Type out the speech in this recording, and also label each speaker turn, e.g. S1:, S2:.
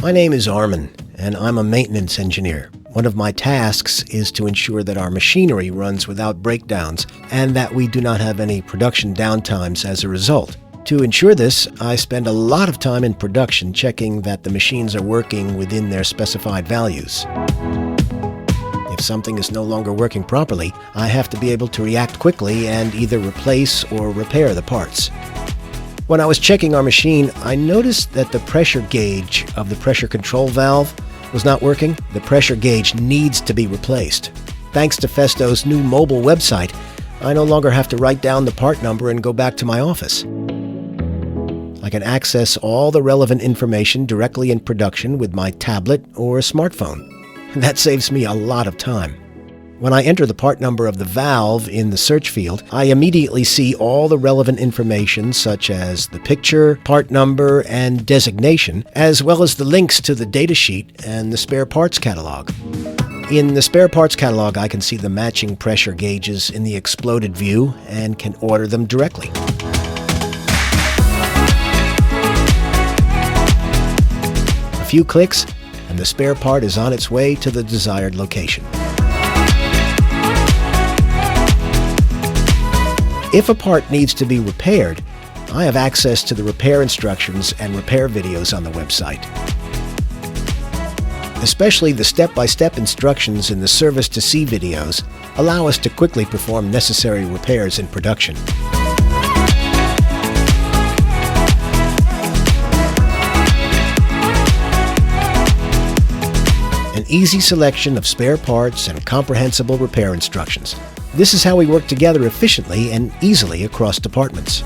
S1: My name is Armin, and I'm a maintenance engineer. One of my tasks is to ensure that our machinery runs without breakdowns and that we do not have any production downtimes as a result. To ensure this, I spend a lot of time in production checking that the machines are working within their specified values. If something is no longer working properly, I have to be able to react quickly and either replace or repair the parts. When I was checking our machine, I noticed that the pressure gauge of the pressure control valve was not working. The pressure gauge needs to be replaced. Thanks to Festo's new mobile website, I no longer have to write down the part number and go back to my office. I can access all the relevant information directly in production with my tablet or a smartphone. That saves me a lot of time. When I enter the part number of the valve in the search field, I immediately see all the relevant information such as the picture, part number, and designation, as well as the links to the datasheet and the spare parts catalog. In the spare parts catalog, I can see the matching pressure gauges in the exploded view and can order them directly. A few clicks, and the spare part is on its way to the desired location. If a part needs to be repaired, I have access to the repair instructions and repair videos on the website. Especially the step-by-step instructions in the Service to See videos allow us to quickly perform necessary repairs in production. An easy selection of spare parts and comprehensible repair instructions. This is how we work together efficiently and easily across departments.